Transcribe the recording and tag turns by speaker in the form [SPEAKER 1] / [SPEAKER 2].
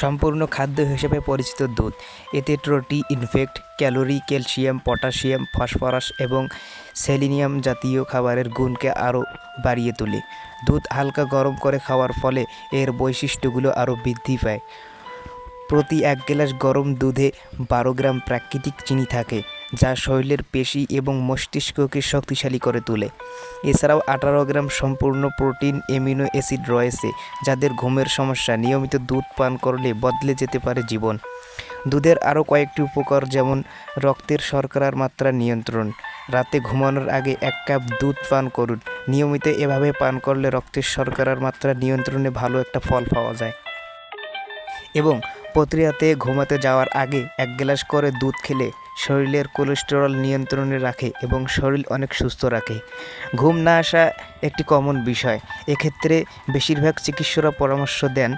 [SPEAKER 1] সম্পূর্ণ খাদ্য হিসেবে পরিচিত দুধ। এতে protein, fat, calorie, calcium, potassium, phosphorus এবং সেলিনিয়াম জাতীয় খাবারের গুণকে আরও বাড়িয়ে তোলে। দুধ হালকা গরম করে খাওয়ার ফলে এর বৈশিষ্ট্যগুলো আরও বৃদ্ধি পায়। প্রতি 1 গ্লাস গরম দুধে 12 গ্রাম প্রাকৃতিক চিনি থাকে, যা শরীরের পেশি এবং মস্তিষ্ককে শক্তিশালী করে তোলে। এছাড়াও 18 গ্রাম সম্পূর্ণ প্রোটিন, অ্যামিনো অ্যাসিড রয়েছে, যাদের ঘুমের সমস্যা নিয়মিত দুধ পান করলে বদলে যেতে পারে জীবন। দুধের আরও কয়েকটি উপকার, যেমন রক্তের শর্করার মাত্রা নিয়ন্ত্রণ। রাতে ঘুমানোর আগে 1 কাপ দুধ পান করুন। নিয়মিত এভাবে পান করলে রক্তের শর্করার মাত্রা নিয়ন্ত্রণে ভালো একটা ফল পাওয়া যায়। এবং প্রতি রাতে ঘুমাতে যাওয়ার আগে 1 গ্লাস করে দুধ খেলে শরীরের কোলেস্টেরল নিয়ন্ত্রণে রাখে এবং শরীর অনেক সুস্থ রাখে। ঘুম না আসা একটি কমন বিষয়। এক্ষেত্রে বেশিরভাগ চিকিৎসকরা পরামর্শ দেন